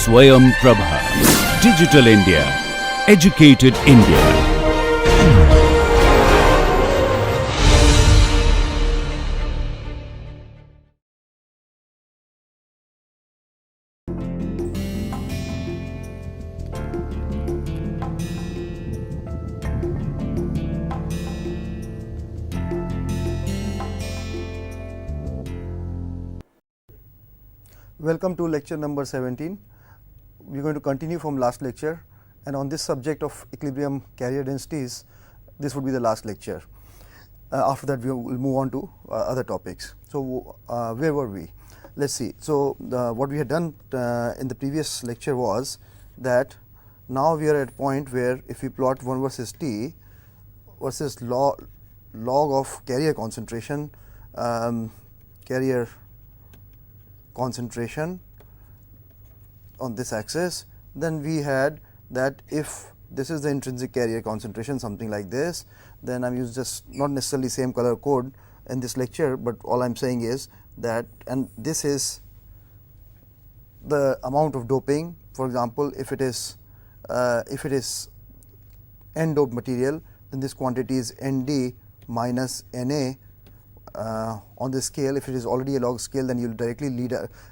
Swayam Prabha. Digital India. Educated India. Welcome to lecture number 17. We are going to continue from last lecture, and on this subject of equilibrium carrier densities, this would be the last lecture. After that, we will move on to other topics. So, where were we? Let us see. So, what we had done in the previous lecture was that now we are at a point where if we plot 1 versus t versus log of carrier concentration, carrier concentration on this axis, then we had that if this is the intrinsic carrier concentration, something like this, then I am using just not necessarily same color code in this lecture, but all I am saying is that, and this is the amount of doping. For example, if it is n doped material, then this quantity is Nd minus Na. On this scale, if it is already a log scale, then you will directly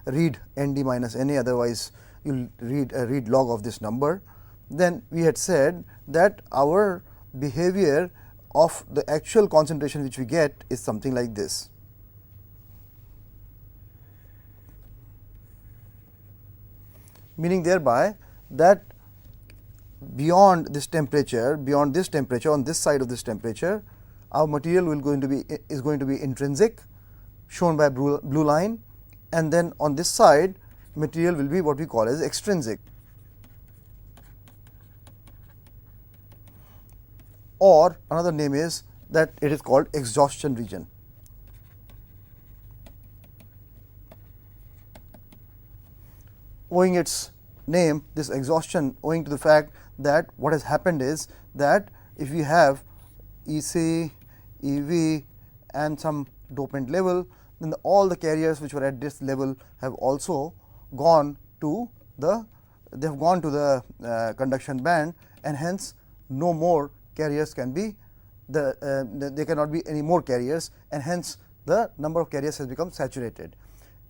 read Nd minus Na, otherwise you will read log of this number. Then we had said that our behavior of the actual concentration which we get is something like this. Meaning thereby that beyond this temperature, on this side of this temperature, our material is going to be intrinsic, shown by blue line, and then on this side material will be what we call as extrinsic, or another name is that it is called exhaustion region. Owing its name, this exhaustion, owing to the fact that what has happened is that if we have EC, EV and some dopant level, then all the carriers which were at this level have also gone to the conduction band, and hence no more carriers can be there cannot be any more carriers, and hence the number of carriers has become saturated.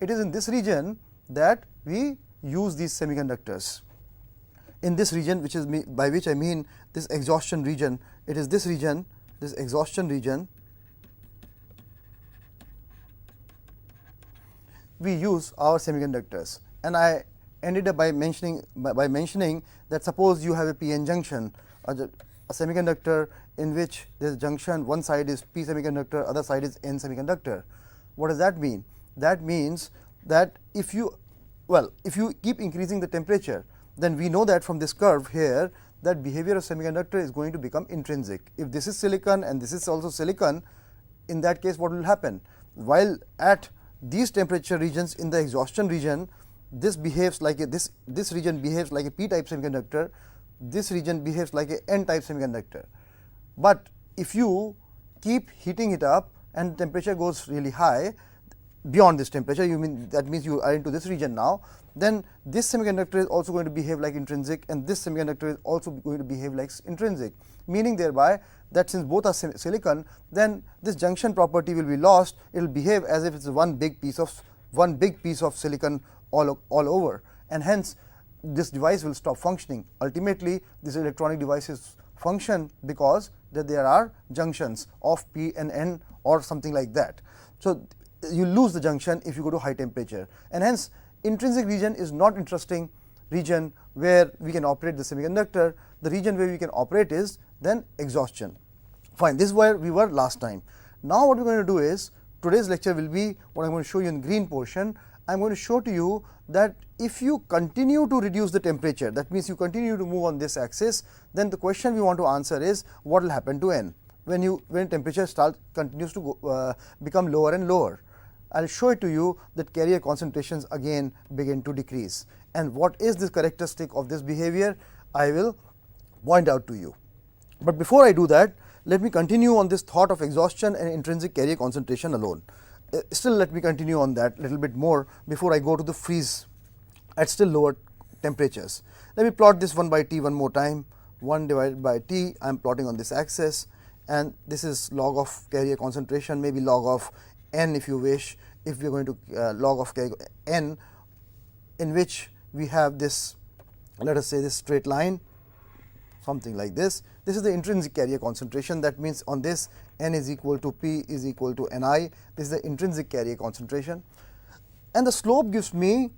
It is in this region that we use these semiconductors. In this region, which is by which I mean this exhaustion region, it is this region, this exhaustion region, we use our semiconductors. And I ended up by mentioning that suppose you have a p-n junction, a semiconductor in which this junction, one side is p semiconductor, other side is n semiconductor. What does that mean? That means that if you keep increasing the temperature, then we know that from this curve here that behavior of semiconductor is going to become intrinsic. If this is silicon and this is also silicon, in that case what will happen? While at these temperature regions in the exhaustion region, this behaves like this region behaves like a p type semiconductor, this region behaves like a n type semiconductor. But if you keep heating it up and temperature goes really high, beyond this temperature, that means you are into this region now, then this semiconductor is also going to behave like intrinsic, and this semiconductor is also going to behave like intrinsic, meaning thereby that since both are silicon, then this junction property will be lost. It will behave as if it is one big piece of silicon all over, and hence this device will stop functioning. Ultimately, these electronic devices function because that there are junctions of p and n or something like that. So you lose the junction if you go to high temperature, and hence intrinsic region is not interesting region where we can operate the semiconductor. The region where we can operate is then exhaustion. Fine, this is where we were last time. Now what we are going to do is, today's lecture will be what I am going to show you in green portion. I am going to show to you that if you continue to reduce the temperature, that means you continue to move on this axis, then the question we want to answer is what will happen to n when temperature continues to become lower and lower. I will show it to you that carrier concentrations again begin to decrease, and what is this characteristic of this behavior I will point out to you. But before I do that, let me continue on this thought of exhaustion and intrinsic carrier concentration alone. Still let me continue on that little bit more before I go to the freeze at still lower temperatures. Let me plot this 1 by T one more time. 1 divided by T, I am plotting on this axis, and this is log of carrier concentration, maybe log of n if you wish, if we are going to log of carrier n, in which we have this, let us say, this straight line, something like this. This is the intrinsic carrier concentration. That means on this, n is equal to P is equal to Ni. This is the intrinsic carrier concentration, and the slope gives me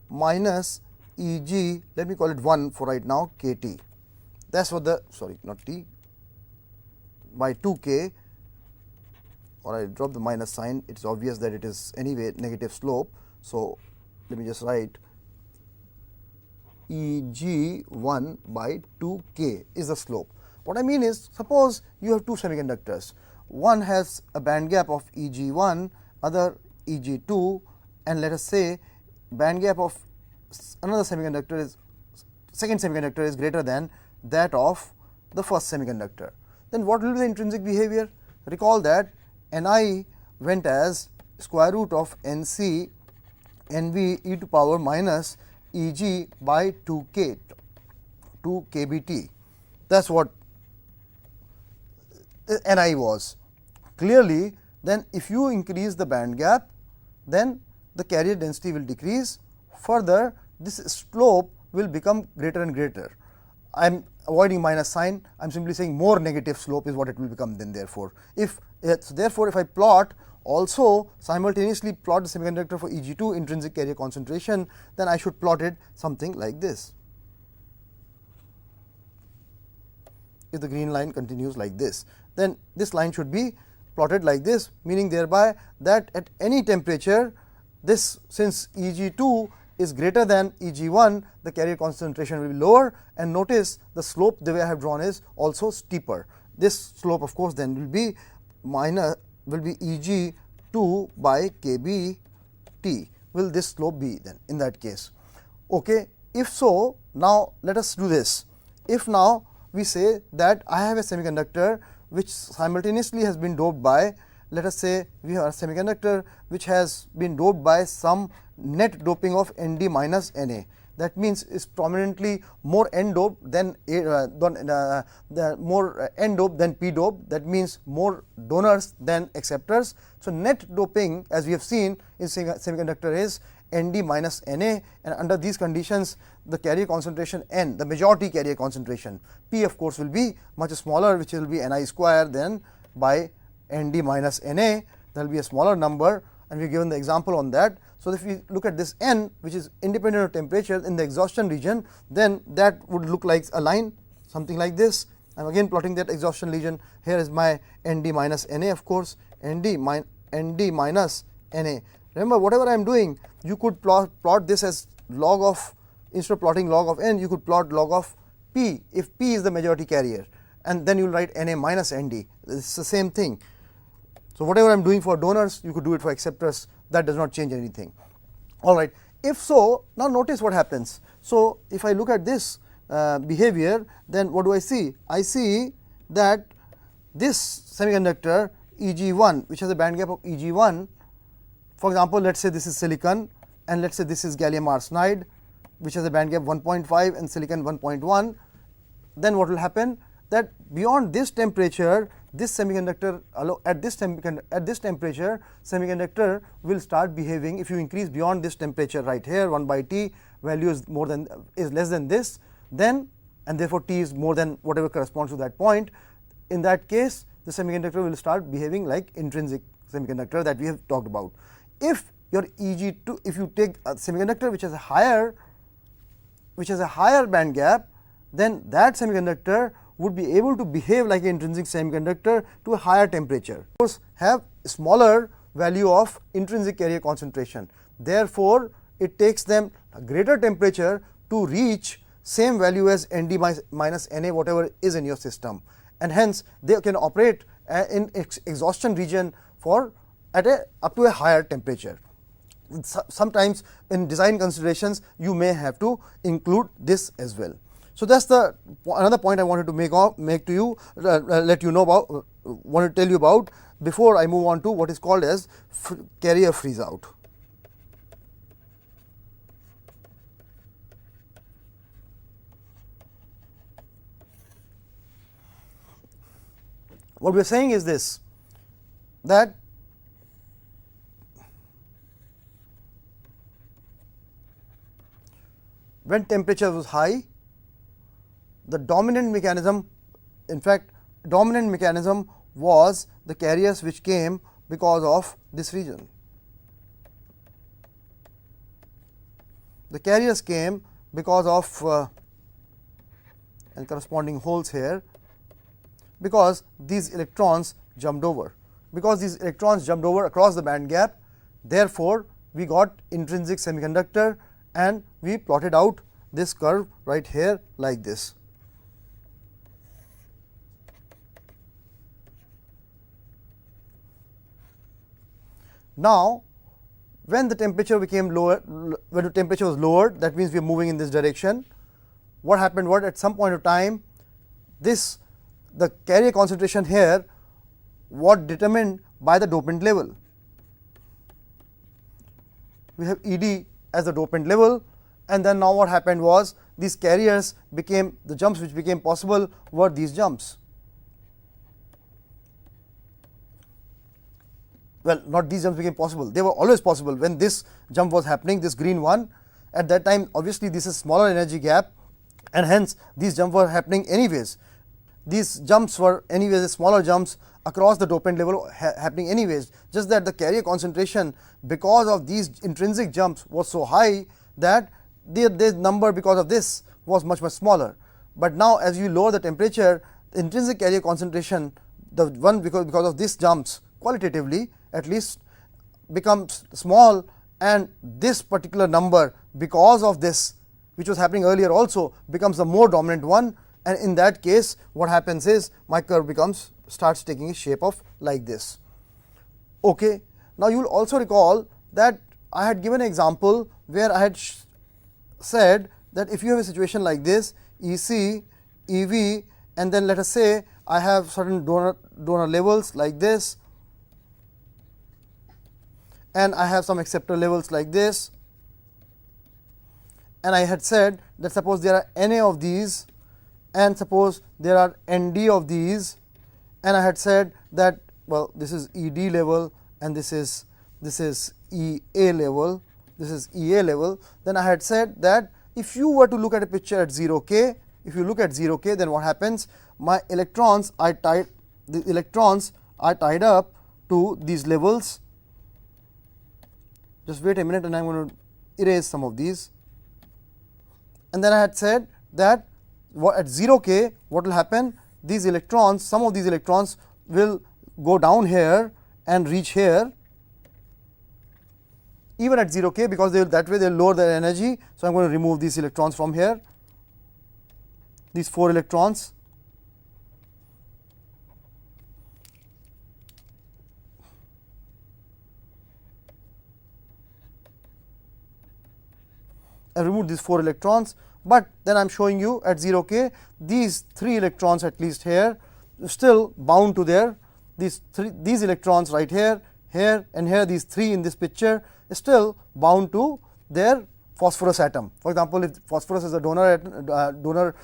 minus Eg, let me call it 1 for right now, Kt. That's what the, sorry, not T, by 2K, or I drop the minus sign. It is obvious that it is anyway negative slope. So, let me just write Eg 1 by 2K is the slope. What I mean is, suppose you have two semiconductors. One has a band gap of Eg 1, other Eg 2, and let us say band gap of another semiconductor is, second semiconductor is greater than that of the first semiconductor. Then what will be the intrinsic behavior? Recall that Ni went as square root of Nc Nv e to power minus Eg by 2K, 2kBt. That is what Ni was. Clearly, then if you increase the band gap, then the carrier density will decrease. Further, this slope will become greater and greater. I am avoiding minus sign, I am simply saying more negative slope is what it will become then. Therefore, if I plot also simultaneously plot the semiconductor for Eg2 intrinsic carrier concentration, then I should plot it something like this. If the green line continues like this, then this line should be plotted like this, meaning thereby that at any temperature, this, since Eg2 is greater than Eg1, the carrier concentration will be lower, and notice the slope the way I have drawn is also steeper. This slope of course then will be Eg2 by kBt. Will this slope be then in that case? Okay. If so, now let us do this. If now we say that I have a semiconductor which simultaneously has been doped by, let us say we have a semiconductor which has been doped by some net doping of Nd minus Na. That means is prominently more N doped than more N doped than P doped. That means more donors than acceptors. So, net doping, as we have seen in semiconductor, is Nd minus Na, and under these conditions the carrier concentration N, the majority carrier concentration, P of course will be much smaller, which will be Ni square then by Nd minus Na. There will be a smaller number, and we have given the example on that. So, if we look at this N, which is independent of temperature in the exhaustion region, then that would look like a line something like this. I am again plotting that exhaustion region. Here is my Nd minus Na, of course, Nd minus Na. Remember, whatever I am doing, you could plot this as log of, instead of plotting log of N, you could plot log of P if P is the majority carrier, and then you will write Na minus Nd. It is the same thing. So, whatever I am doing for donors, you could do it for acceptors. That does not change anything. All right. If so, now notice what happens. So, if I look at this behavior, then what do I see? I see that this semiconductor Eg1, which has a band gap of Eg1, for example, let us say this is silicon, and let us say this is gallium arsenide, which has a band gap 1.5 and silicon 1.1, then what will happen? That beyond this temperature, this semiconductor at this temperature, semiconductor will start behaving. If you increase beyond this temperature right here, 1 by T value is less than this, then, and therefore T is more than whatever corresponds to that point. In that case, the semiconductor will start behaving like intrinsic semiconductor that we have talked about. If your Eg2, if you take a semiconductor which has a higher band gap, then that semiconductor would be able to behave like an intrinsic semiconductor to a higher temperature. Of course, have smaller value of intrinsic carrier concentration. Therefore, it takes them a greater temperature to reach same value as Nd minus Na, whatever is in your system, and hence they can operate in exhaustion region for up to a higher temperature. Sometimes in design considerations, you may have to include this as well. So, that is the another point I wanted to make to you, let you know about, want to tell you about before I move on to what is called as carrier freeze out. what we are saying is this, that when temperature was high, the dominant mechanism, in fact dominant mechanism was the carriers which came because of this region. The carriers came because of and corresponding holes here, because these electrons jumped over. Because these electrons jumped over across the band gap, therefore, we got intrinsic semiconductor, and we plotted out this curve right here like this. Now, when the temperature became lower, when the temperature was lowered, that means we are moving in this direction. What happened? What at some point of time, this the carrier concentration here was determined by the dopant level. We have ED as the dopant level, and then now what happened was these carriers became, the jumps which became possible were these jumps. Well, not these jumps became possible, they were always possible when this jump was happening, this green one. At that time, obviously this is smaller energy gap, and hence these jumps were happening anyways. These jumps were anyways smaller jumps across the dopant level happening anyways, just that the carrier concentration because of these intrinsic jumps was so high that this number because of this was much smaller. But now as you lower the temperature, the intrinsic carrier concentration, the one because of these jumps qualitatively at least becomes small, and this particular number because of this, which was happening earlier also, becomes the more dominant one, and in that case what happens is my curve starts taking a shape of like this. Okay. Now, you will also recall that I had given an example where I had said that if you have a situation like this, EC, EV, and then let us say I have certain donor levels like this, and I have some acceptor levels like this, and I had said that suppose there are NA of these and suppose there are ND of these, and I had said that, well, this is ED level and this is EA level, this is EA level. Then I had said that if you were to look at a picture at 0K, if you look at 0K, then what happens? My electrons are tied, the electrons are tied up to these levels. Just wait a minute and I am going to erase some of these. And then I had said that at 0K what will happen? These electrons, some of these electrons will go down here and reach here even at 0K, because that way they will lower their energy. So, I am going to remove these electrons from here, these 4 electrons. I remove these 4 electrons, but then I am showing you at 0K these 3 electrons at least here still bound to their these electrons right here, here and here, these 3 in this picture is still bound to their phosphorus atom. For example, if phosphorus is a donor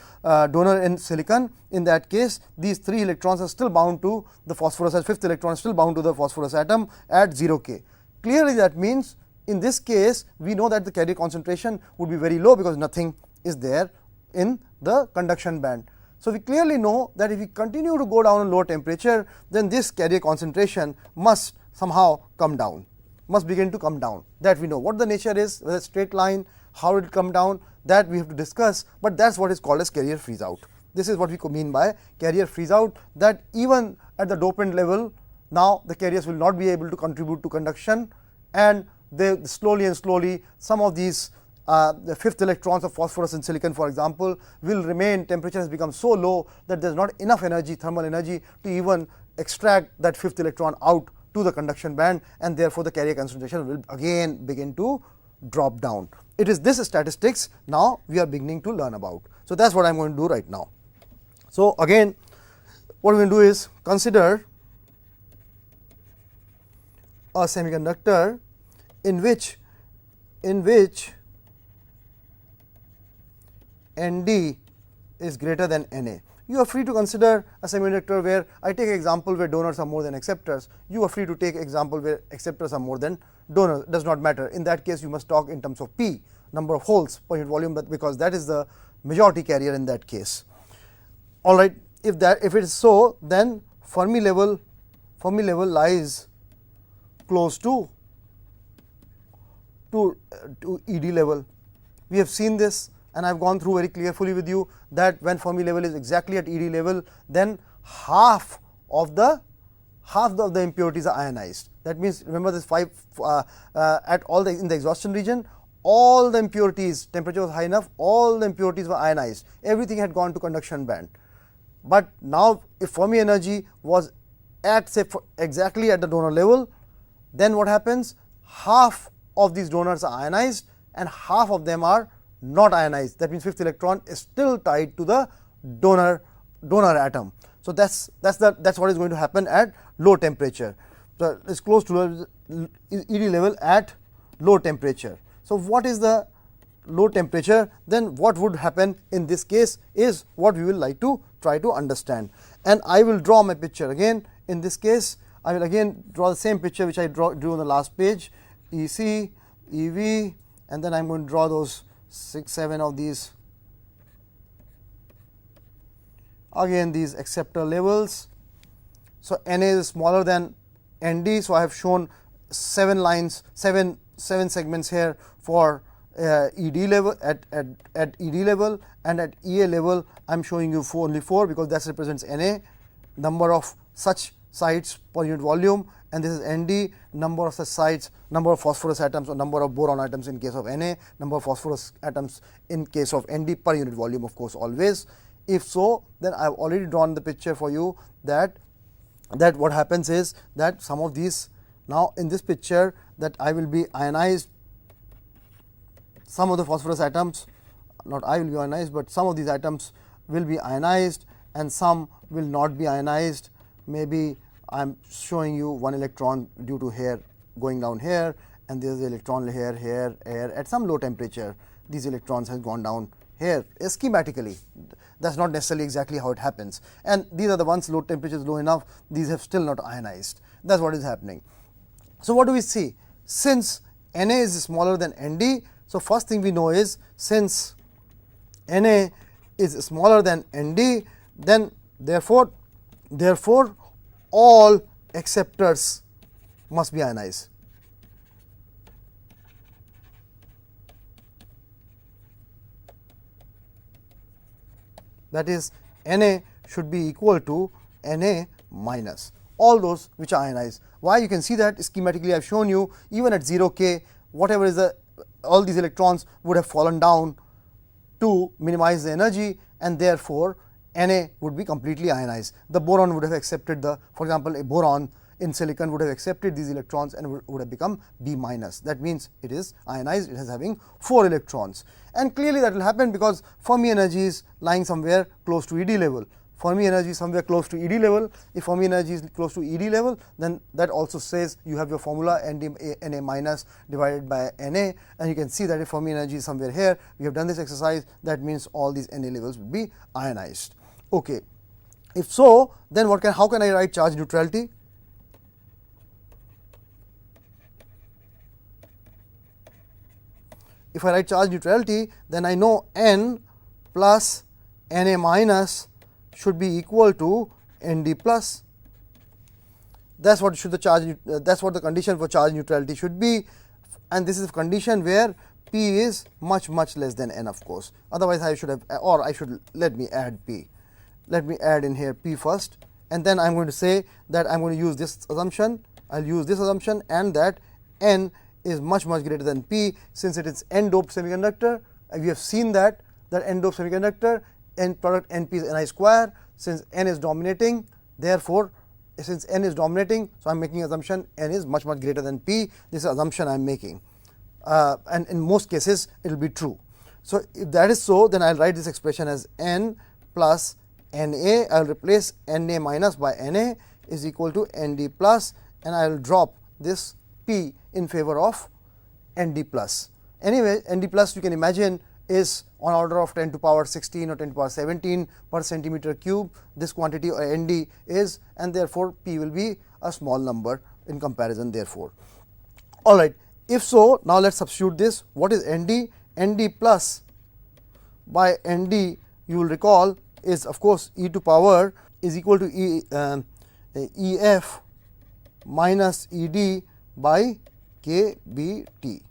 in silicon, in that case these 3 electrons are still bound to the phosphorus, as 5th electron is still bound to the phosphorus atom at 0K. Clearly that means in this case we know that the carrier concentration would be very low because nothing is there in the conduction band. So, we clearly know that if we continue to go down in lower temperature, then this carrier concentration must somehow come down, must begin to come down. That we know. What the nature is, whether straight line, how it will come down, that we have to discuss, but that is what is called as carrier freeze out. This is what we mean by carrier freeze out, that even at the dopant level now the carriers will not be able to contribute to conduction, and they slowly and slowly some of these the 5th electrons of phosphorus in silicon, for example, will remain, temperature has become so low that there is not enough energy, thermal energy, to even extract that 5th electron out to the conduction band, and therefore the carrier concentration will again begin to drop down. It is this statistics now we are beginning to learn about. So, that is what I am going to do right now. So, again what we will do is consider a semiconductor in which ND is greater than NA. You are free to consider a semiconductor where I take example where donors are more than acceptors. You are free to take example where acceptors are more than donors, does not matter. In that case, you must talk in terms of P, number of holes per unit volume, but because that is the majority carrier in that case. All right, if it is so, then Fermi level lies close to ED level. We have seen this, and I have gone through very carefully with you that when Fermi level is exactly at ED level, then half of the impurities are ionized. That means, remember this at all in the exhaustion region, all the impurities, temperature was high enough, all the impurities were ionized. Everything had gone to conduction band. But now, if Fermi energy was at, say, exactly at the donor level, then what happens? Half of these donors are ionized and half of them are not ionized. That means fifth electron is still tied to the donor atom. So that's what is going to happen at low temperature. So it's close to ED level at low temperature. So what is the low temperature? Then what would happen in this case is what we will like to try to understand. And I will draw my picture again. In this case, I will again draw the same picture which I drew on the last page, EC, EV, and then I am going to draw those 6-7 of these, again these acceptor levels. So NA is smaller than ND, so I have shown 7 lines, 7 segments here for ED level at ED level, and at EA level I am showing you only 4 because that represents NA, number of such sites per unit volume, and this is ND, number of such sites, number of phosphorus atoms or number of boron atoms in case of Na, number of phosphorus atoms in case of Nd per unit volume, of course, always. If so, then I have already drawn the picture for you that what happens is that some of these, now in this picture, that I will be ionized some of the phosphorus atoms, not I will be ionized, but some of these atoms will be ionized and some will not be ionized. Maybe I am showing you one electron due to here going down here, and there is the electron here. At some low temperature, these electrons have gone down here schematically. That is not necessarily exactly how it happens, and these are the ones low temperature is low enough, these have still not ionized. That is what is happening. So what do we see? Since Na is smaller than Nd, so first thing we know is since Na is smaller than Nd, then therefore all acceptors must be ionized. That is, Na should be equal to Na minus, all those which are ionized. Why? You can see that schematically I have shown you, even at 0 K, whatever is all these electrons would have fallen down to minimize the energy, and therefore Na would be completely ionized. The boron would have accepted for example, a boron in silicon would have accepted these electrons and would have become B minus. That means it is ionized, it is having 4 electrons, and clearly that will happen because Fermi energy is lying somewhere close to ED level. Fermi energy is somewhere close to ED level. If Fermi energy is close to ED level, then that also says you have your formula Na minus divided by Na, and you can see that if Fermi energy is somewhere here, we have done this exercise, that means all these Na levels will be ionized. Okay. If so, then how can I write charge neutrality? If I write charge neutrality, then I know N plus Na minus should be equal to Nd plus. That's what the condition for charge neutrality should be, and this is a condition where P is much less than N, of course. Otherwise, let me add P. Let me add in here P first, and then I am going to say that I am going to use this assumption. I will use this assumption, and that N is much greater than P, since it is N doped semiconductor. We have seen that N doped semiconductor, N product Np is Ni square. Since N is dominating, therefore since N is dominating, so I am making assumption N is much greater than P. This is assumption I am making, and in most cases it will be true. So if that is so, then I will write this expression as N plus Na. I will replace Na minus by Na is equal to Nd plus, and I will drop this P in favor of Nd plus. Anyway, Nd plus, you can imagine, is on order of 10 to power 16 or 10 to power 17 per centimeter cube, this quantity or Nd is, and therefore P will be a small number in comparison therefore. Alright, if so, now let us substitute this. What is Nd? Nd plus by Nd, you will recall, is of course e to power is equal to Ef minus Ed by Kbt.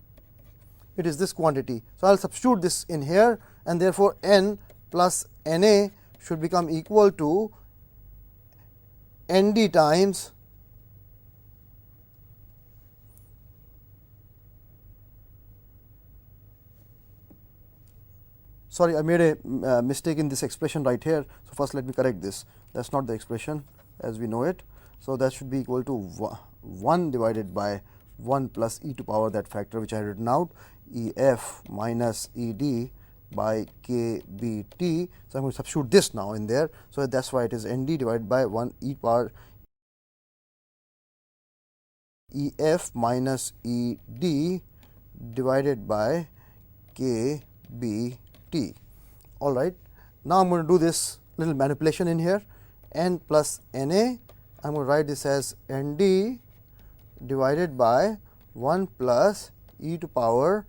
It is this quantity. So, I will substitute this in here, and therefore, N plus Na should become equal to Nd times sorry, I made a mistake in this expression right here. So, first let me correct this. That is not the expression as we know it. So, that should be equal to 1 divided by 1 plus e to power that factor which I have written out, Ef minus Ed by Kbt. So, I am going to substitute this now in there. So, that is why it is Nd divided by 1 e power Ef minus Ed divided by Kbt. All right. Now, I am going to do this little manipulation in here. N plus Na, I am going to write this as Nd divided by 1 plus e to power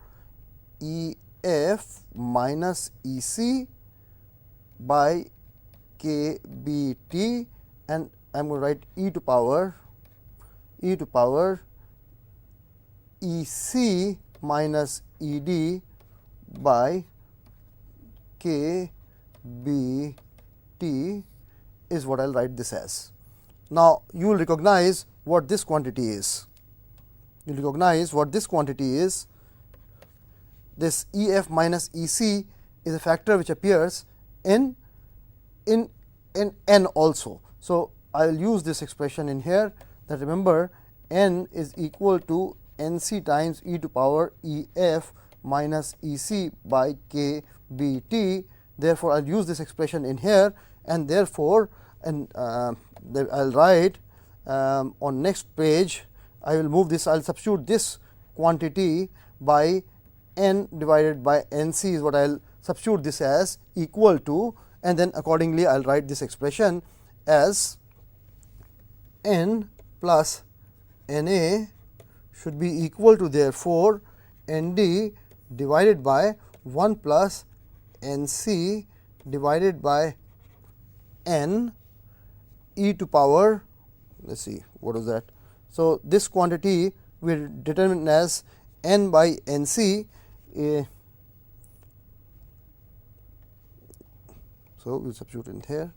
Ef minus Ec by Kbt, and I am going to write e to power Ec minus Ed by Kbt is what I will write this as. Now, you will recognize what this quantity is. You will recognize what this quantity is. This Ef minus Ec is a factor which appears in N also. So, I will use this expression in here, that remember N is equal to Nc times e to power Ef minus Ec by Kbt. Therefore, I will use this expression in here, and therefore, I will write on next page, I will move this, I will substitute this quantity by N divided by Nc is what I will substitute this as equal to, and then accordingly I will write this expression as N plus Na should be equal to therefore Nd divided by 1 plus Nc divided by N e to power, let us see what is that. So, this quantity we will determine as N by Nc. So, we will substitute in here,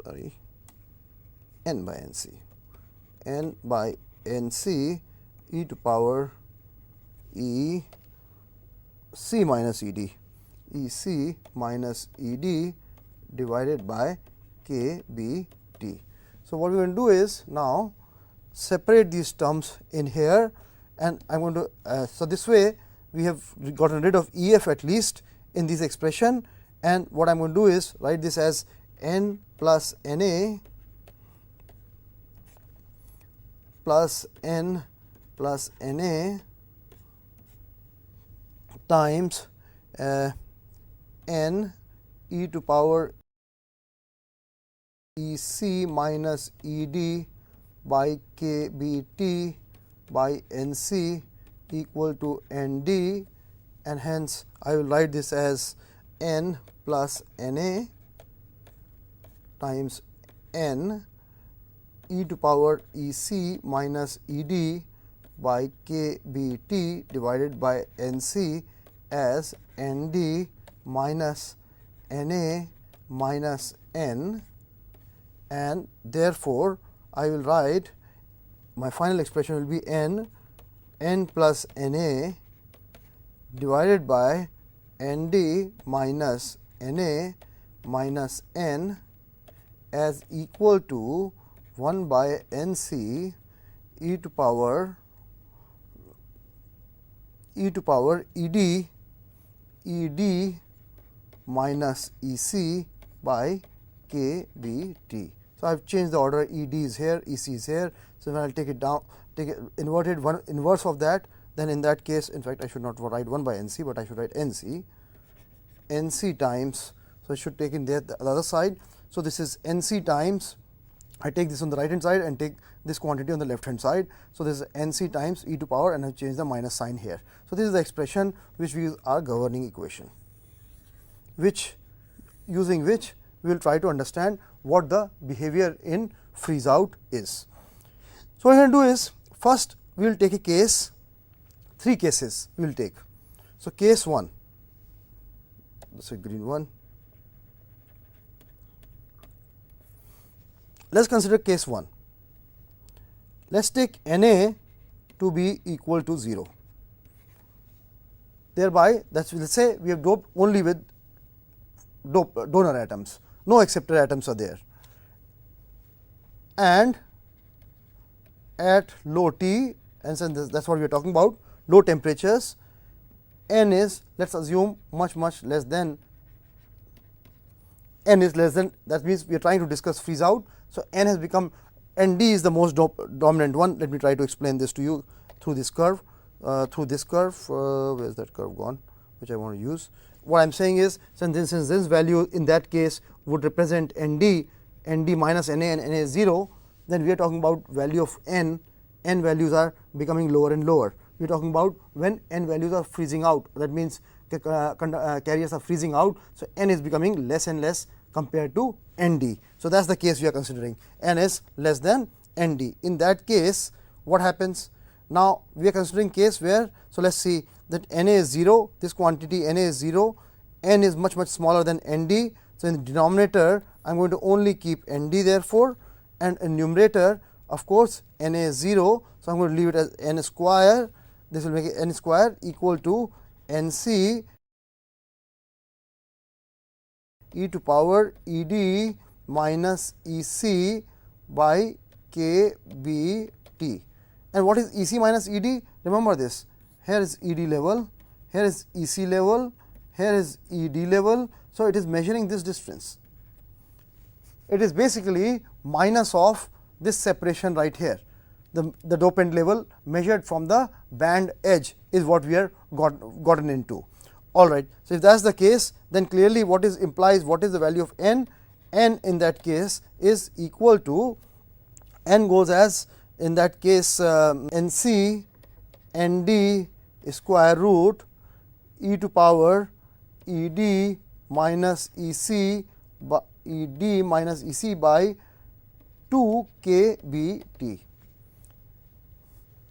sorry, N by Nc, N by Nc e to power E C minus Ed, E C minus Ed divided by Kbt. So, what we are going to do is now separate these terms in here, and I am going to so this way we have gotten rid of Ef at least in this expression, and what I am going to do is write this as N plus Na plus N plus Na times N e to power Ec minus Ed by Kbt by Nc equal to Nd, and hence I will write this as N plus Na times N e to power Ec minus Ed by Kbt divided by Nc as Nd minus Na minus N, and therefore, I will write my final expression will be N plus Na divided by Nd minus Na minus N as equal to 1 by Nc e to power Ed minus Ec by Kbt. So, I have changed the order, Ed is here, Ec is here. So, when I will take it down, take it inverted one inverse of that, then in that case in fact I should not write 1 by Nc, but I should write Nc. NC times, so I should take in there the other side. So, this is NC times, I take this on the right hand side and take this quantity on the left hand side. So, this is NC times e to power, and I have changed the minus sign here. So, this is the expression which we use our governing equation, which using which we will try to understand what the behavior in freeze out is. So, what we are going to do is, first we will take a case, 3 cases we will take. So, case 1, this is green one. Let us consider case 1. Let us take Na to be equal to 0. Thereby, that is, let us say we have doped only with donor atoms, no acceptor atoms are there, and at low T, and so that is what we are talking about, low temperatures, N is, let us assume, much less than, N is less than, that means we are trying to discuss freeze out. So, N has become, Nd is the most dominant one. Let me try to explain this to you through this curve, where is that curve gone, which I want to use. What I am saying is, since this value in that case would represent Nd minus Na, and Na is 0, then we are talking about value of N values are becoming lower and lower. We are talking about when N values are freezing out, that means carriers are freezing out. So, N is becoming less and less compared to Nd. So, that is the case we are considering, N is less than Nd. In that case, what happens? Now, we are considering case where, so let us see that Na is 0, this quantity Na is 0, N is much smaller than Nd. So, in the denominator I am going to only keep Nd therefore, and in numerator of course, Na is 0. So, I am going to leave it as N square, this will make it N square equal to Nc e to power Ed minus Ec by Kbt. And what is Ec minus Ed? Remember this, here is Ed level, here is Ec level, here is Ed level. So, it is measuring this distance. It is basically minus of this separation right here, the dopant level measured from the band edge is what we are gotten into. All right. So, if that is the case, then clearly what is implies what is the value of N? N in that case is equal to, N goes as in that case Nc Nd square root e to power Ed minus Ec by 2 Kbt.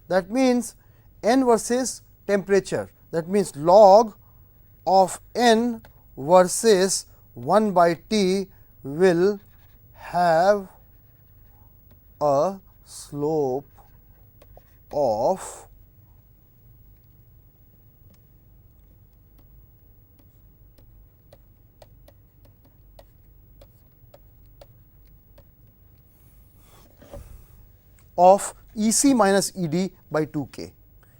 That means N versus temperature, that means log of N versus 1 by T will have a slope of Ec minus Ed by 2K.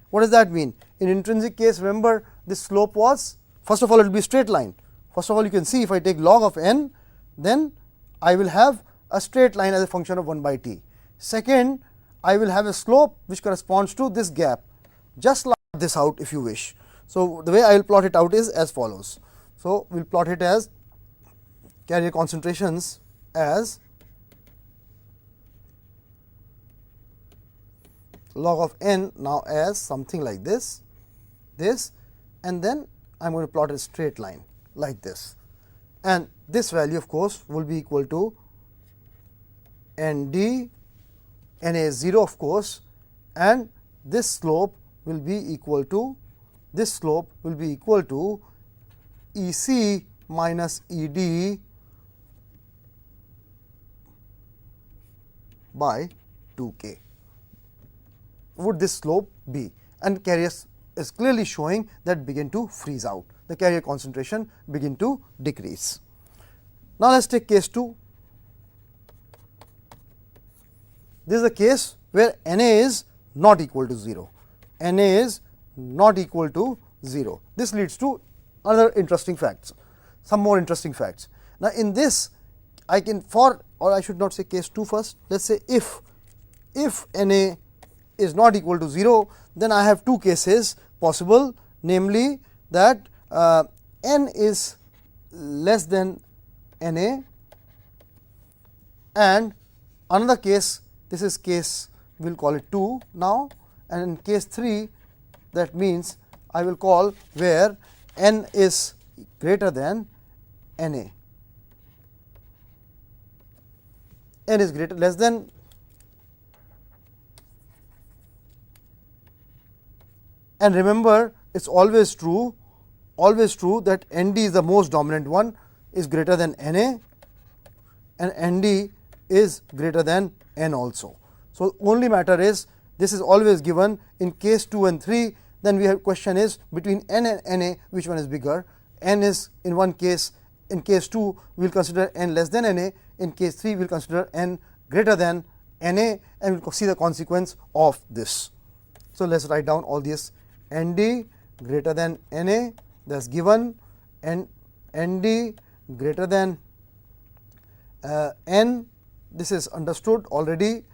What does that mean? In intrinsic case, remember this slope was, first of all it will be straight line. First of all, you can see if I take log of N, then I will have a straight line as a function of 1 by T. Second, I will have a slope which corresponds to this gap, just like this out if you wish. So, the way I will plot it out is as follows. So, we will plot it as carrier concentrations as log of N now as something like this, and then I am going to plot a straight line like this, and this value of course will be equal to Nd, Na is 0 of course, and this slope will be equal to Ec minus Ed by 2K. Would this slope be, and carriers is clearly showing that begin to freeze out, the carrier concentration begin to decrease. Now, let us take case 2. This is a case where Na is not equal to 0, Na is not equal to 0. This leads to other interesting facts, some more interesting facts. Now, in this I can, for, or I should not say case 2 first, let us say if Na is not equal to 0, then I have two cases possible, namely that N is less than Na, and another case, this is case, we will call it 2 now, and in case 3, that means I will call where N is greater than Na. N is greater less than and remember it is always true that Nd is the most dominant one, is greater than Na, and Nd is greater than N also. So, only matter is this is always given in case 2 and 3, then we have question is between N and Na which one is bigger. N is in one case, in case 2 we will consider N less than Na, in case 3 we will consider N greater than Na, and we will see the consequence of this. So, let us write down all these. Nd greater than Na, that is given, and Nd greater than N, this is understood already,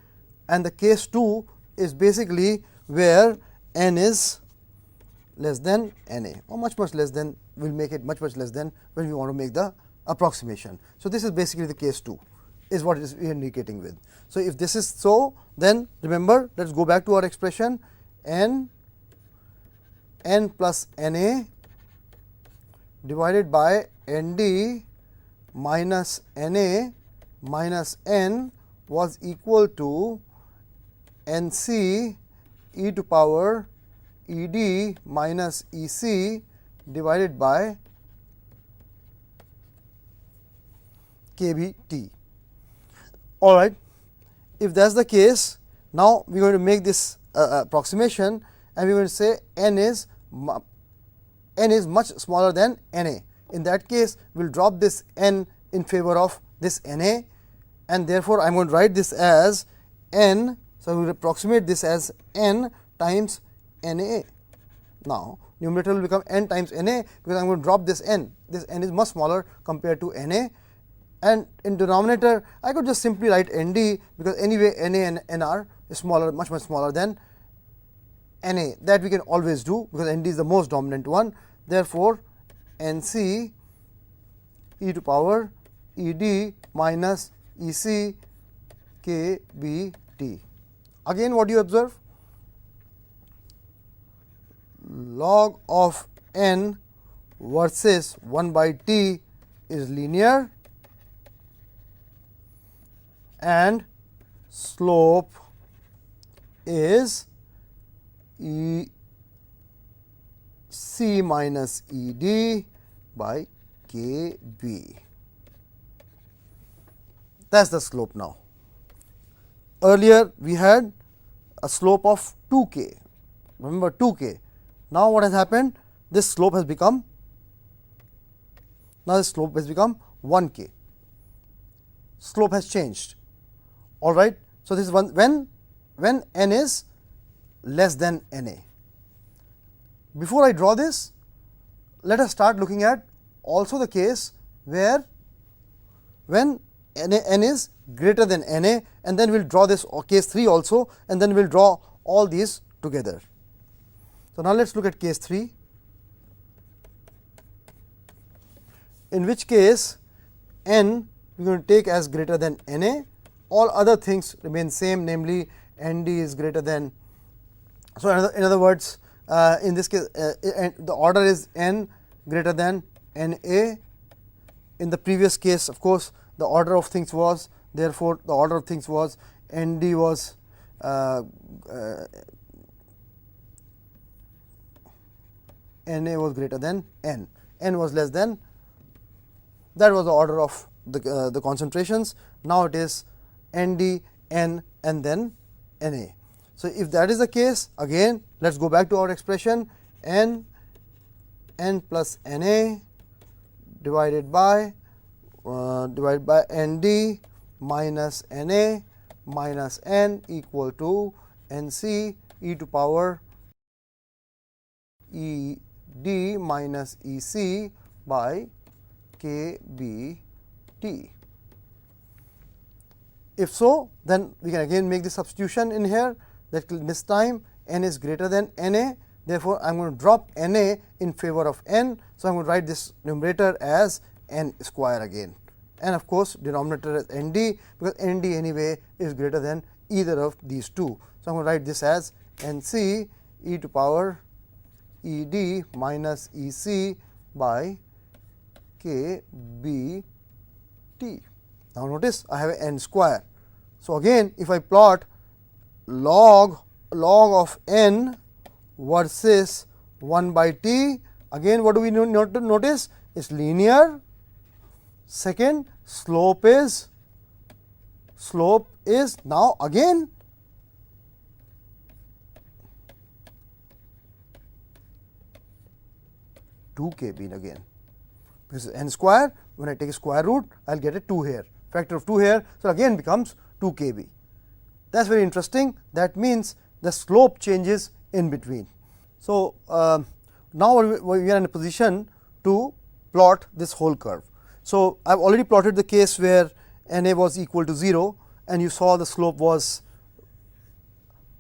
and the case 2 is basically where N is less than Na, or much less than, we will make it much less than when we want to make the approximation. So, this is basically the case 2 is what it is we are indicating with. So, if this is so, then remember, let us go back to our expression N plus Na divided by Nd minus Na minus N was equal to Nc e to power Ed minus Ec divided by kBt. All right. If that is the case, now we are going to make this approximation, and we are going to say N is much smaller than Na. In that case, we will drop this N in favor of this Na, and therefore, I am going to write this as N. So, we will approximate this as N times Na. Now, numerator will become N times Na, because I am going to drop this N. This N is much smaller compared to Na, and in denominator I could just simply write Nd, because anyway Na and Nr is smaller, much smaller than Na. That we can always do, because Nd is the most dominant one. Therefore, Nc e to power Ed minus Ec kBt. Again, what do you observe? Log of n versus 1 by t is linear, and slope is C minus Ed by kb. That is the slope now. Earlier we had a slope of 2k, remember 2k. Now what has happened? This slope has become, now this slope has become 1k. Slope has changed. All right. So, this is one when n is less than Na. Before I draw this, let us start looking at also the case where when n is greater than Na, and then we will draw this case 3 also, and then we will draw all these together. So, now let us look at case 3, in which case n we are going to take as greater than Na, all other things remain same, namely Nd is greater than. So, in other words, in this case the order is n greater than Na. In the previous case, of course, the order of things was, therefore, the order of things was Nd was Na was greater than N, N was less than, that was the order of the concentrations. Now, it is Nd, N, and then Na. So, if that is the case, again let us go back to our expression N plus Na divided by Nd minus Na minus N equal to Nc e to power Ed minus Ec by kBt. If so, then we can again make the substitution in here, that this time N is greater than Na. Therefore, I am going to drop Na in favor of N. So, I am going to write this numerator as n square again, and of course, denominator as n d, because n d anyway is greater than either of these two. So, I am going to write this as n c e to power e d minus e c by k b t. Now, notice I have a n square. So, again if I plot log of n versus 1 by t, again what do we notice? It's linear. Second, slope is now again two kb again, because n square, when I take a square root I will get a 2 here, factor of 2 here. So, again becomes 2 kb. That is very interesting. That means the slope changes in between. So, now we are in a position to plot this whole curve. So, I have already plotted the case where Na was equal to 0, and you saw the slope was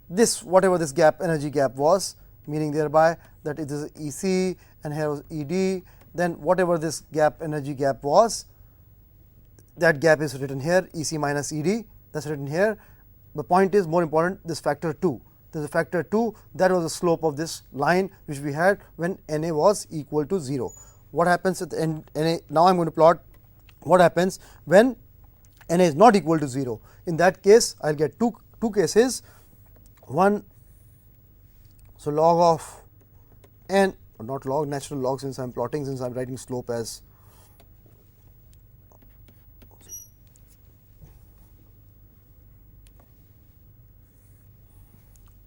this, whatever this gap, energy gap was, meaning thereby that it is E c and here was E d, then whatever this gap, energy gap was, that gap is written here, E c minus E d, that is written here. The point is more important, this factor 2. There is a factor 2, that was the slope of this line which we had when Na was equal to 0. What happens at the end Na? Now, I am going to plot what happens when Na is not equal to 0. In that case, I will get two cases. One, so log of n, or not log, natural log, since I am plotting, since I am writing slope as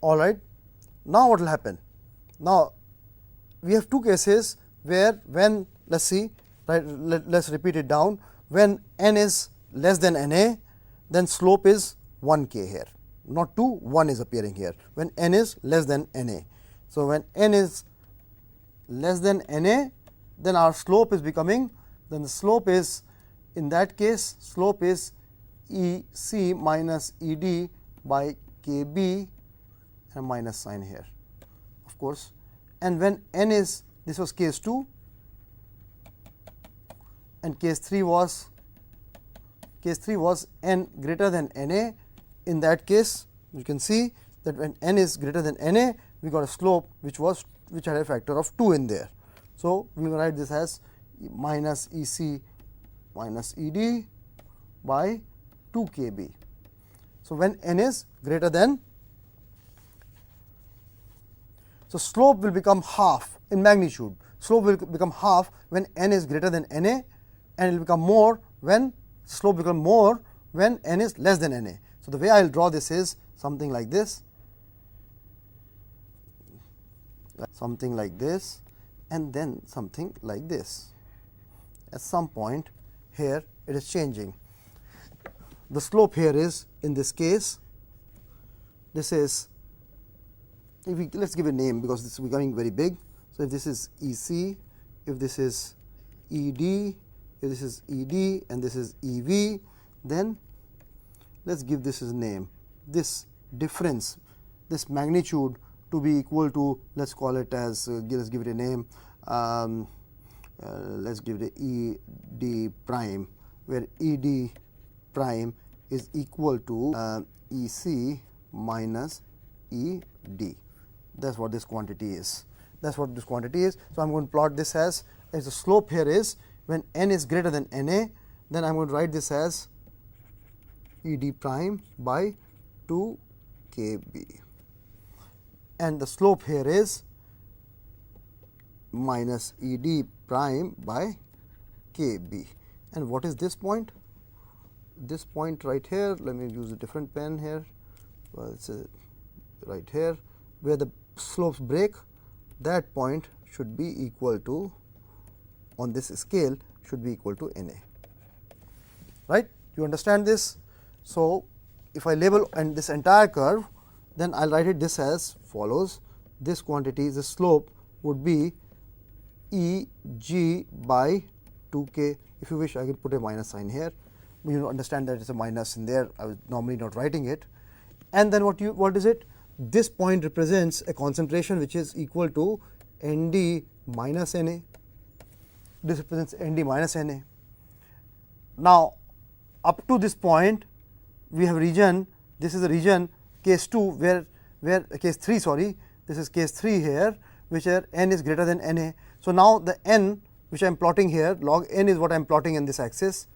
all right. Now, what will happen? Now, we have two cases where when, let us see, right, let us repeat it down. When n is less than Na, then slope is 1 k here, not 2, 1 is appearing here when n is less than Na. So, when n is less than Na, then our slope is becoming, then the slope is, in that case, slope is E c minus E d by k b, and minus sign here, of course. And when n is, this was case 2 and case 3 was n greater than Na. In that case, you can see that when n is greater than Na, we got a slope which had a factor of 2 in there. So, we will write this as minus E c minus E d by 2 k b. So, when n is greater than, so slope will become half in magnitude. Slope will become half when n is greater than Na, and it will become more when slope become more when n is less than Na. So, the way I will draw this is something like this, and then something like this. At some point here it is changing. The slope here is, in this case, this is, if we, let us give a name because this is becoming very big. So, if this is E c, if this is E d, if this is E d and this is E v, then let us give this as a name. This difference, this magnitude to be equal to, let us call it as, let us give it a name, let us give it a E d prime, where E d prime is equal to E c minus E d. That is what this quantity is. That is what this quantity is. So, I am going to plot this as the slope here is when n is greater than Na, then I am going to write this as E d prime by 2 k b, and the slope here is minus E d prime by k b. And what is this point? This point right here, let me use a different pen here, well, it is right here, where the slopes break, that point should be equal to, on this scale, should be equal to Na, right. You understand this? So, if I label and this entire curve, then I will write it this as follows. This quantity, the slope would be E g by 2 k. If you wish, I can put a minus sign here. You understand that it is a minus in there. I was normally not writing it. And then what is it? This point represents a concentration which is equal to N d minus Na. this represents Nd minus Na. Now, up to this point we have region, this is the region case 2 where case 3 sorry, this is case 3 here, which are n is greater than Na. So, now the n which I am plotting here, log n is what I am plotting in this axis,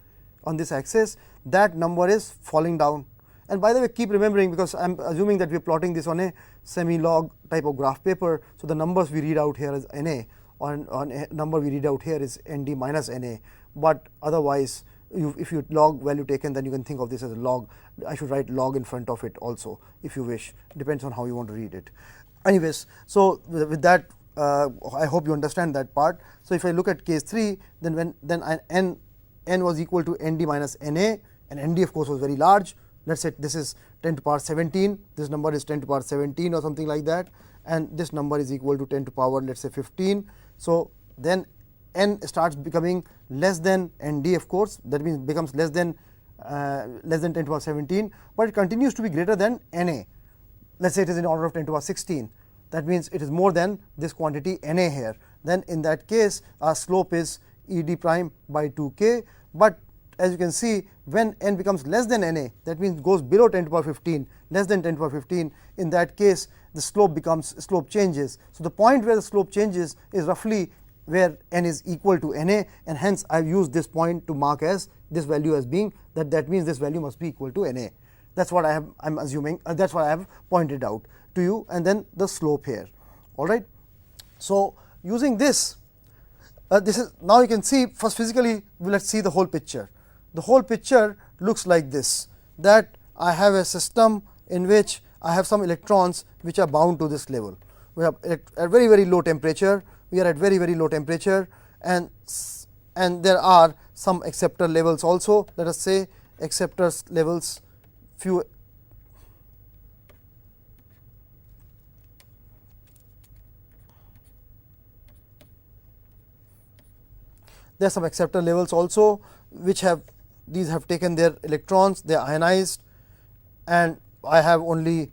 on this axis, that number is falling down. And by the way, keep remembering, because I am assuming that we are plotting this on a semi-log type of graph paper. So, the numbers we read out here is Na, on a number we read out here is Nd minus Na, but otherwise if you log value taken, then you can think of this as a log. I should write log in front of it also if you wish, depends on how you want to read it. Anyways, so with that I hope you understand that part. So, if I look at case 3, then n was equal to Nd minus Na, and Nd of course was very large. Let us say this is 10 to power 17, this number is 10 to power 17 or something like that, and this number is equal to 10 to power let us say 15. So, then n starts becoming less than Nd, of course, that means becomes less than 10 to power 17, but it continues to be greater than Na. Let us say it is in order of 10 to power 16, that means it is more than this quantity Na here. Then in that case our slope is Ed prime by 2k, but as you can see, when n becomes less than Na, that means goes below 10 to power 15, less than 10 to power 15, in that case the slope changes. So, the point where the slope changes is roughly where n is equal to Na, and hence I have used this point to mark as this value as being that means this value must be equal to Na. That is what I am assuming, that is what I have pointed out to you, and then the slope here, all right. So, using this, this is now you can see first physically let us see the whole picture. The whole picture looks like this, that I have a system in which I have some electrons which are bound to this level. We are at very low temperature, we are at very low temperature, and there are some acceptor levels also. Let us say acceptors levels few there are some acceptor levels also which have these have taken their electrons, they are ionized, and I have only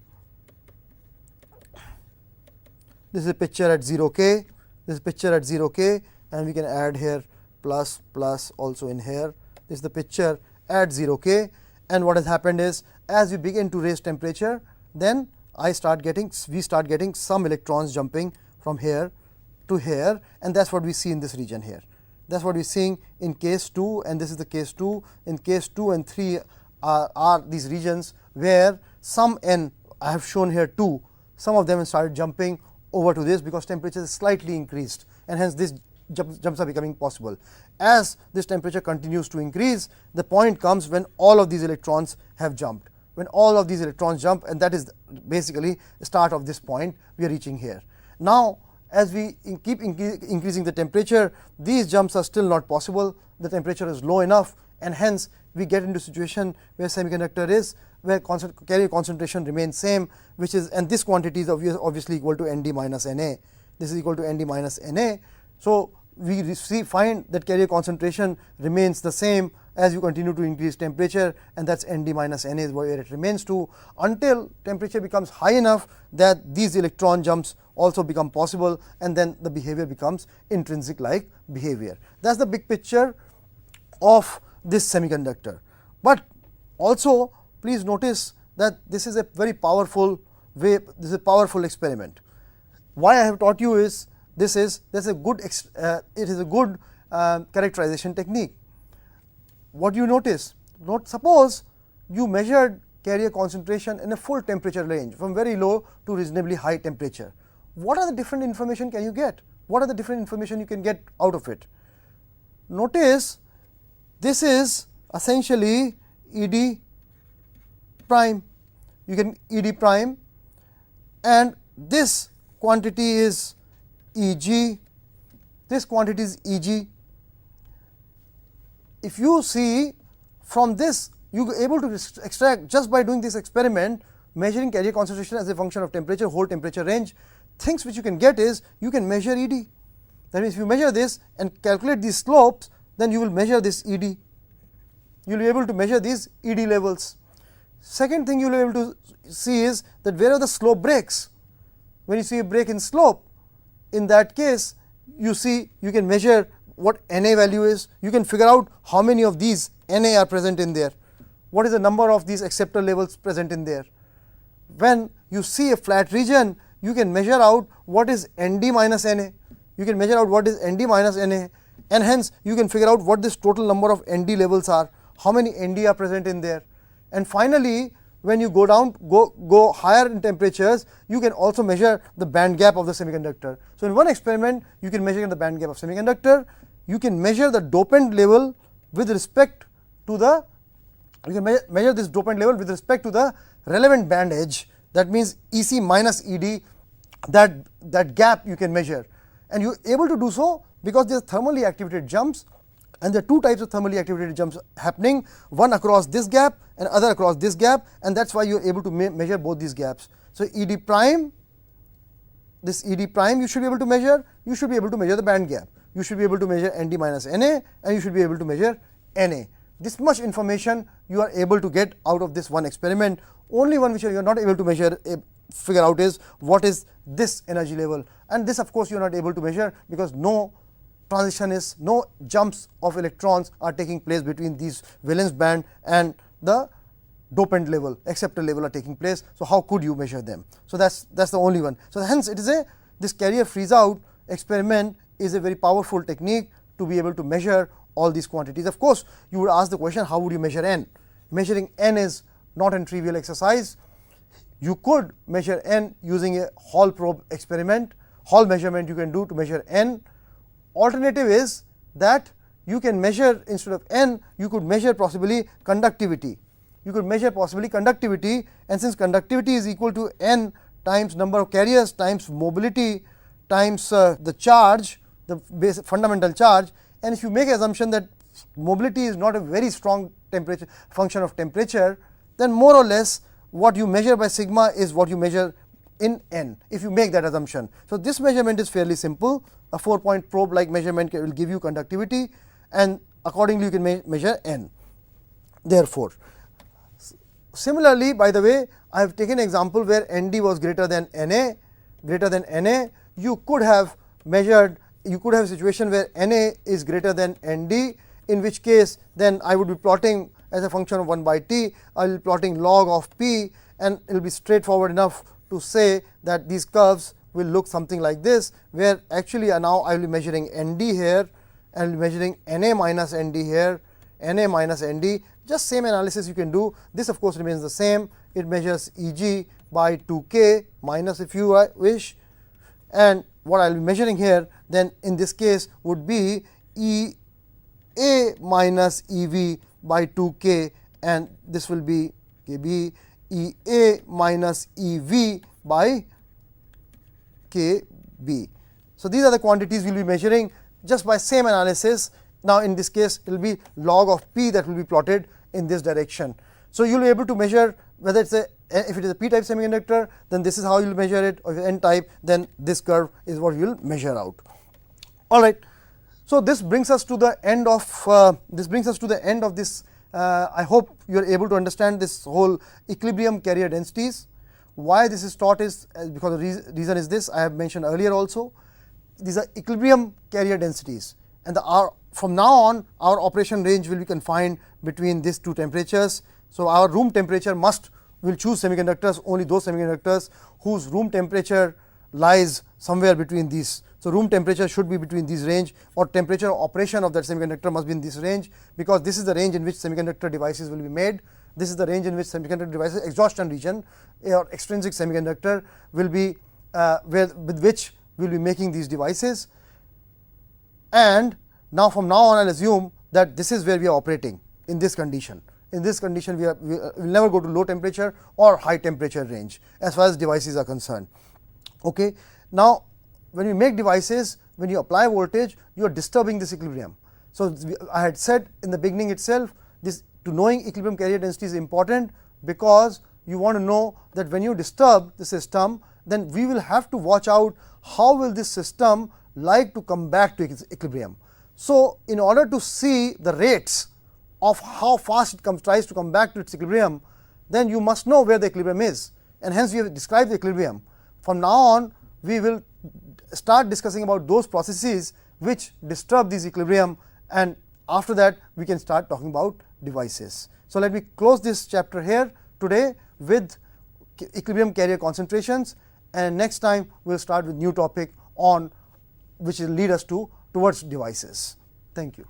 this is a picture at 0k, this is picture at 0k, and we can add here plus also in here. This is the picture at 0k, and what has happened is as we begin to raise temperature, then we start getting some electrons jumping from here to here, and that is what we see in this region here. That is what we are seeing in case 2, and this is the case 2. In case 2 and 3 are these regions where some n, I have shown here 2, some of them have started jumping over to this because temperature is slightly increased, and hence this jumps are becoming possible. As this temperature continues to increase, the point comes when all of these electrons have jumped. When all of these electrons jump, and that is basically the start of this point we are reaching here. Now, as we keep increasing the temperature, these jumps are still not possible, the temperature is low enough, and hence we get into a situation where semiconductor is where carrier concentration remains same, which is, and this quantity is obviously equal to Nd minus Na. This is equal to Nd minus Na. So, we find that carrier concentration remains the same as you continue to increase temperature, and that is Nd minus Na is where it remains to, until temperature becomes high enough that these electron jumps also become possible, and then the behavior becomes intrinsic like behavior. That is the big picture of this semiconductor. But also please notice that this is a very powerful way, this is a powerful experiment. Why I have taught you is this is a good characterization technique. What do you notice? Suppose you measured carrier concentration in a full temperature range from very low to reasonably high temperature. What are the different information can you get? What are the different information you can get out of it? Notice this is essentially Ed prime, you can Ed prime, and this quantity is Eg, this quantity is Eg. If you see from this, you are able to extract just by doing this experiment, measuring carrier concentration as a function of temperature, whole temperature range, things which you can get is you can measure Ed. That means, if you measure this and calculate these slopes, then you will measure this Ed. You will be able to measure these Ed levels. Second thing you will be able to see is that wherever the slope breaks, when you see a break in slope, in that case you see you can measure what Na value is, you can figure out how many of these Na are present in there, what is the number of these acceptor levels present in there. When you see a flat region, you can measure out what is Nd minus Na, you can measure out what is Nd minus Na, and hence you can figure out what this total number of Nd levels are, how many Nd are present in there. And finally, when you go higher in temperatures, you can also measure the band gap of the semiconductor. So in one experiment, you can measure the band gap of semiconductor, you can measure the dopant level with respect to the, you can measure this dopant level with respect to the relevant band edge, that means Ec minus Ed, that gap you can measure, and you are able to do so because there are thermally activated jumps, and there are two types of thermally activated jumps happening, one across this gap and other across this gap, and that is why you are able to measure both these gaps. So Ed prime, this Ed prime you should be able to measure, you should be able to measure the band gap, you should be able to measure Nd minus Na, and you should be able to measure Na. This much information you are able to get out of this one experiment. Only one which you are not able to measure, figure out is what is this energy level, and this of course you are not able to measure because no transition is, no jumps of electrons are taking place between these valence band and the dopant level, acceptor level are taking place. So how could you measure them? So that's the only one. So hence it is this carrier freeze out experiment is a very powerful technique to be able to measure all these quantities. Of course, you would ask the question, how would you measure N? Measuring N is not a trivial exercise. You could measure N using a Hall probe experiment, Hall measurement you can do to measure N. Alternative is that you can measure, instead of N, you could measure possibly conductivity. You could measure possibly conductivity, and since conductivity is equal to N times number of carriers times mobility times the charge, the basic fundamental charge, and if you make assumption that mobility is not a very strong temperature function of temperature, then more or less what you measure by sigma is what you measure in N, if you make that assumption. So this measurement is fairly simple, a 4-point probe like measurement will give you conductivity, and accordingly you can measure N. Therefore, similarly, by the way, I have taken an example where Nd was greater than Na, you could have measured, you could have a situation where Na is greater than Nd, in which case then I would be plotting as a function of 1 by t, I will be plotting log of p, and it will be straightforward enough to say that these curves will look something like this, where actually now I will be measuring Nd here and measuring Na minus Nd here, Na minus Nd, just same analysis you can do. This of course remains the same, it measures Eg by 2k minus if you wish, and what I will be measuring here then in this case would be Ea minus Ev by 2k, and this will be Kb Ea minus Ev by Kb. So these are the quantities we will be measuring just by same analysis. Now in this case it will be log of p that will be plotted in this direction. So you will be able to measure whether it's if it is a p type semiconductor, then this is how you will measure it, or if n type, then this curve is what you will measure out. All right. So this brings us to the end of this. I hope you are able to understand this whole equilibrium carrier densities. Why this is taught is because the reason is this, I have mentioned earlier also. These are equilibrium carrier densities, and from now on our operation range will be confined between these two temperatures. So our room temperature will choose semiconductors, only those semiconductors whose room temperature lies somewhere between these. So room temperature should be between these range, or temperature of operation of that semiconductor must be in this range, because this is the range in which semiconductor devices will be made. This is the range in which semiconductor devices, exhaustion region or extrinsic semiconductor will be with which we will be making these devices. And now from now on I will assume that this is where we are operating in this condition. In this condition we will never go to low temperature or high temperature range as far as devices are concerned. Okay. Now when you make devices, when you apply voltage, you are disturbing this equilibrium. So I had said in the beginning itself, this to knowing equilibrium carrier density is important, because you want to know that when you disturb the system, then we will have to watch out how will this system like to come back to equilibrium. So in order to see the rates of how fast it tries to come back to its equilibrium, then you must know where the equilibrium is, and hence we have described the equilibrium. From now on we will start discussing about those processes which disturb this equilibrium, and after that we can start talking about devices. So, let me close this chapter here today with equilibrium carrier concentrations, and next time we will start with new topic on which will lead us towards devices. Thank you.